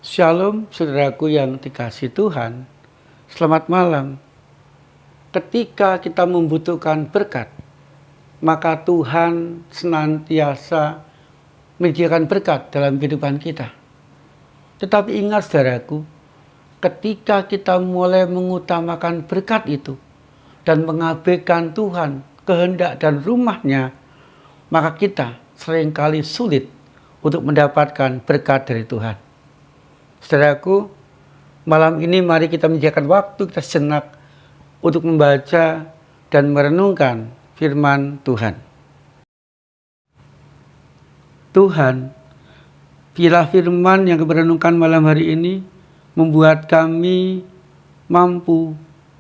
Shalom saudaraku yang dikasihi Tuhan, selamat malam. Ketika kita membutuhkan berkat, maka Tuhan senantiasa menyediakan berkat dalam kehidupan kita. Tetapi ingat saudaraku, ketika kita mulai mengutamakan berkat itu dan mengabaikan Tuhan, kehendak dan rumahnya, maka kita seringkali sulit untuk mendapatkan berkat dari Tuhan. Saudaraku, malam ini mari kita menyediakan waktu kita sejenak untuk membaca dan merenungkan firman Tuhan. Tuhan, biarlah firman yang kami renungkan malam hari ini membuat kami mampu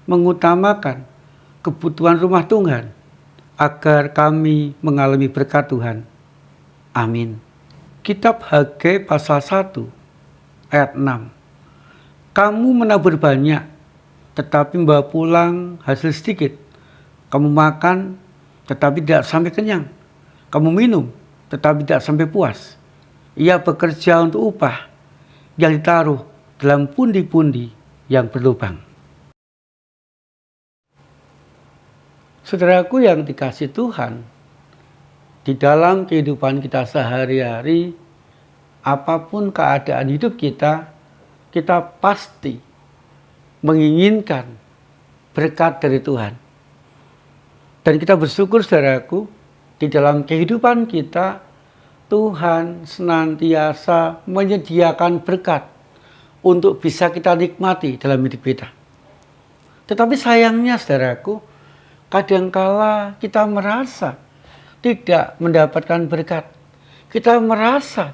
mengutamakan kebutuhan rumah Tuhan agar kami mengalami berkat Tuhan. Amin. Kitab Hagai pasal 1 ayat 6. Kamu menabur banyak, tetapi membawa pulang hasil sedikit. Kamu makan, tetapi tidak sampai kenyang. Kamu minum, tetapi tidak sampai puas. Ia bekerja untuk upah yang ditaruh dalam pundi-pundi yang berlubang. Saudaraku yang dikasihi Tuhan, di dalam kehidupan kita sehari-hari, apapun keadaan hidup kita, kita pasti menginginkan berkat dari Tuhan. Dan kita bersyukur saudaraku, di dalam kehidupan kita, Tuhan senantiasa menyediakan berkat untuk bisa kita nikmati dalam hidup kita. Tetapi sayangnya saudaraku, kadangkala kita merasa tidak mendapatkan berkat. Kita merasa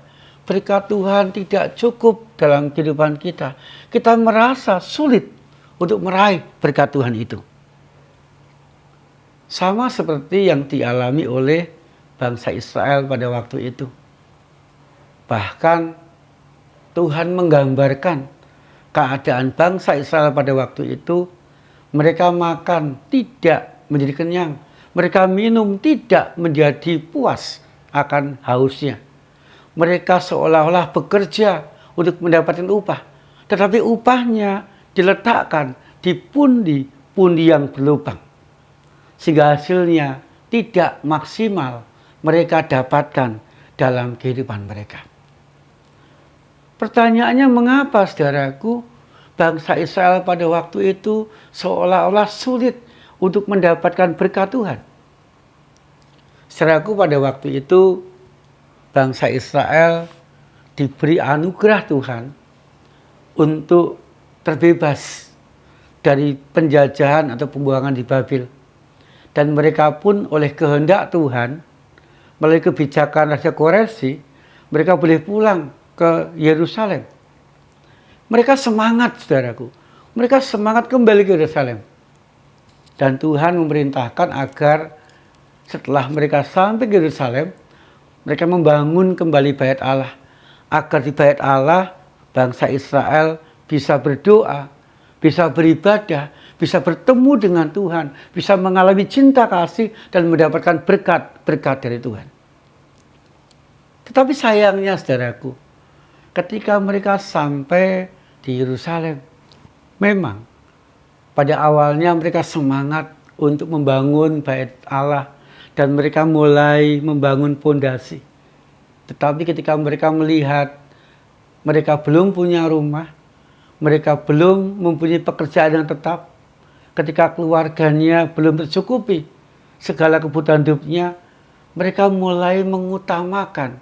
berkat Tuhan tidak cukup dalam kehidupan kita. Kita merasa sulit untuk meraih berkat Tuhan itu. Sama seperti yang dialami oleh bangsa Israel pada waktu itu. Bahkan Tuhan menggambarkan keadaan bangsa Israel pada waktu itu. Mereka makan tidak menjadi kenyang. Mereka minum tidak menjadi puas akan hausnya. Mereka seolah-olah bekerja untuk mendapatkan upah. Tetapi upahnya diletakkan di pundi-pundi yang berlubang. Sehingga hasilnya tidak maksimal mereka dapatkan dalam kehidupan mereka. Pertanyaannya, mengapa saudaraku bangsa Israel pada waktu itu seolah-olah sulit untuk mendapatkan berkat Tuhan? Saudaraku, pada waktu itu bangsa Israel diberi anugerah Tuhan untuk terbebas dari penjajahan atau pembuangan di Babel. Dan mereka pun oleh kehendak Tuhan, melalui kebijakan Raja Koreshi, mereka boleh pulang ke Yerusalem. Mereka semangat saudaraku, mereka semangat kembali ke Yerusalem. Dan Tuhan memerintahkan agar setelah mereka sampai ke Yerusalem, mereka membangun kembali bait Allah. Agar di bait Allah, bangsa Israel bisa berdoa, bisa beribadah, bisa bertemu dengan Tuhan, bisa mengalami cinta kasih dan mendapatkan berkat-berkat dari Tuhan. Tetapi sayangnya saudaraku, ketika mereka sampai di Yerusalem, memang pada awalnya mereka semangat untuk membangun bait Allah dan mereka mulai membangun pondasi. Tetapi ketika mereka melihat mereka belum punya rumah, mereka belum mempunyai pekerjaan yang tetap, ketika keluarganya belum tercukupi segala kebutuhan hidupnya, mereka mulai mengutamakan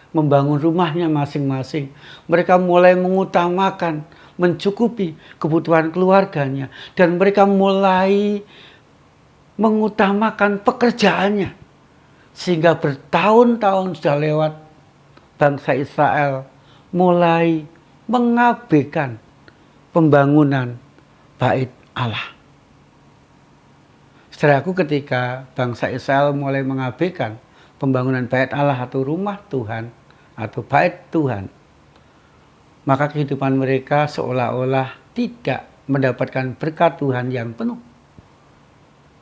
membangun rumahnya masing-masing. Mereka mulai mengutamakan mencukupi kebutuhan keluarganya. Dan mereka mulai mengutamakan pekerjaannya. Sehingga bertahun-tahun sudah lewat, bangsa Israel mulai mengabaikan pembangunan bait Allah. Saudaraku, ketika bangsa Israel mulai mengabaikan pembangunan bait Allah atau rumah Tuhan atau bait Tuhan, maka kehidupan mereka seolah-olah tidak mendapatkan berkat Tuhan yang penuh.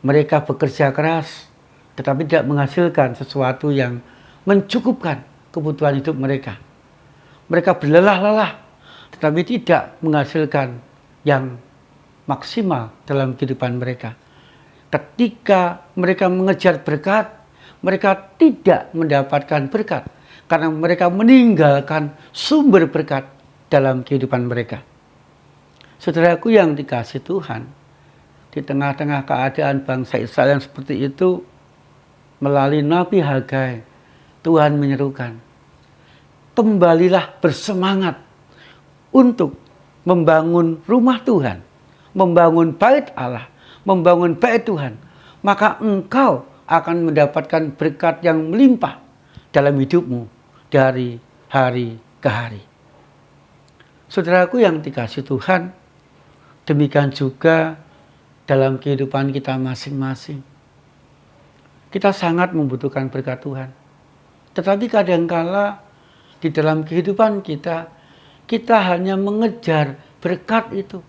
Mereka bekerja keras, tetapi tidak menghasilkan sesuatu yang mencukupkan kebutuhan hidup mereka. Mereka berlelah-lelah, tetapi tidak menghasilkan yang maksimal dalam kehidupan mereka. Ketika mereka mengejar berkat, mereka tidak mendapatkan berkat karena mereka meninggalkan sumber berkat dalam kehidupan mereka. Saudaraku yang dikasihi Tuhan, di tengah-tengah keadaan bangsa Israel yang seperti itu, melalui Nabi Hagai, Tuhan menyerukan, kembalilah bersemangat untuk membangun rumah Tuhan, membangun bait Allah, membangun bait Tuhan, maka engkau akan mendapatkan berkat yang melimpah dalam hidupmu dari hari ke hari. Saudaraku yang dikasihi Tuhan, demikian juga dalam kehidupan kita masing-masing. Kita sangat membutuhkan berkat Tuhan. Tetapi kadangkala di dalam kehidupan kita, kita hanya mengejar berkat itu.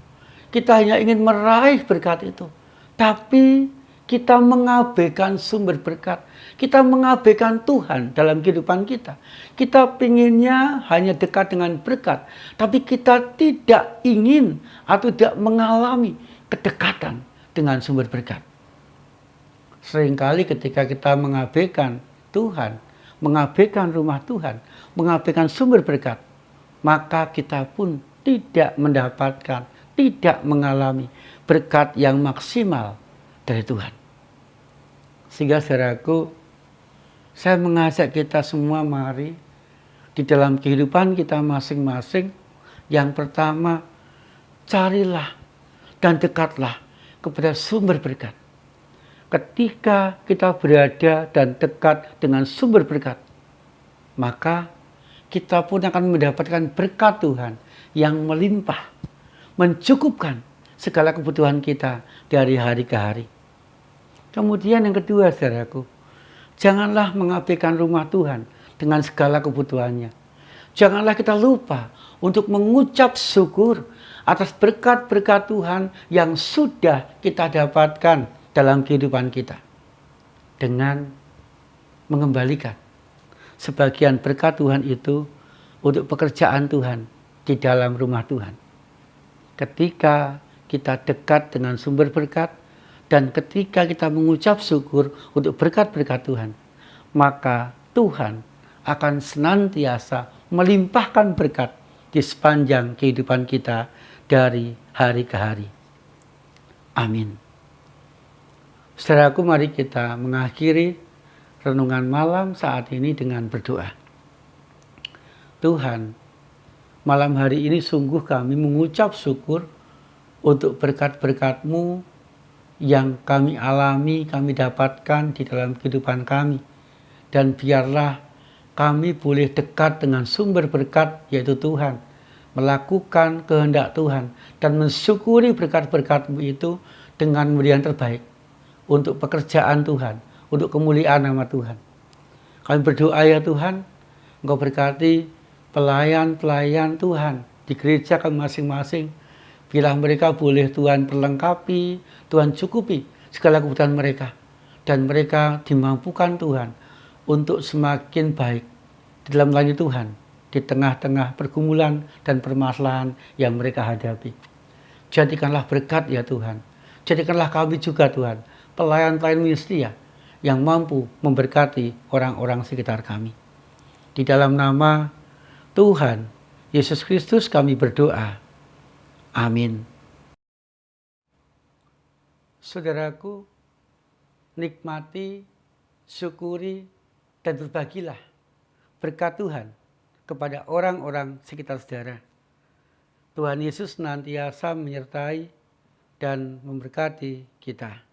Kita hanya ingin meraih berkat itu. Tapi kita mengabaikan sumber berkat. Kita mengabaikan Tuhan dalam kehidupan kita. Kita pinginnya hanya dekat dengan berkat. Tapi kita tidak ingin atau tidak mengalami kedekatan dengan sumber berkat. Seringkali ketika kita mengabaikan Tuhan, mengabaikan rumah Tuhan, mengabaikan sumber berkat, maka kita pun tidak mendapatkan, tidak mengalami berkat yang maksimal dari Tuhan. Sehingga saudaraku, saya mengajak kita semua mari di dalam kehidupan kita masing-masing, yang pertama, carilah dan dekatlah kepada sumber berkat. Ketika kita berada dan dekat dengan sumber berkat, maka kita pun akan mendapatkan berkat Tuhan yang melimpah, mencukupkan segala kebutuhan kita dari hari ke hari. Kemudian yang kedua, saudaraku, janganlah mengabaikan rumah Tuhan dengan segala kebutuhannya. Janganlah kita lupa untuk mengucap syukur atas berkat-berkat Tuhan yang sudah kita dapatkan dalam kehidupan kita, dengan mengembalikan sebagian berkat Tuhan itu untuk pekerjaan Tuhan di dalam rumah Tuhan. Ketika kita dekat dengan sumber berkat dan ketika kita mengucap syukur untuk berkat-berkat Tuhan, maka Tuhan akan senantiasa melimpahkan berkat di sepanjang kehidupan kita dari hari ke hari. Amin. Saudaraku, mari kita mengakhiri renungan malam saat ini dengan berdoa. Tuhan, malam hari ini sungguh kami mengucap syukur untuk berkat-berkat-Mu yang kami alami, kami dapatkan di dalam kehidupan kami. Dan biarlah kami boleh dekat dengan sumber berkat, yaitu Tuhan, melakukan kehendak Tuhan, dan mensyukuri berkat-berkat-Mu itu dengan memberi yang terbaik untuk pekerjaan Tuhan, untuk kemuliaan nama Tuhan. Kami berdoa ya Tuhan, Engkau berkati pelayan-pelayan Tuhan di gereja kami masing-masing. Bila mereka boleh Tuhan perlengkapi, Tuhan cukupi segala kebutuhan mereka. Dan mereka dimampukan Tuhan untuk semakin baik di dalam melayani Tuhan, di tengah-tengah pergumulan dan permasalahan yang mereka hadapi. Jadikanlah berkat ya Tuhan. Jadikanlah kami juga Tuhan, pelayan-pelayan ministry yang mampu memberkati orang-orang sekitar kami. Di dalam nama Tuhan Yesus Kristus kami berdoa. Amin. Saudaraku, nikmati, syukuri, dan berbagilah berkat Tuhan kepada orang-orang sekitar saudara. Tuhan Yesus senantiasa menyertai dan memberkati kita.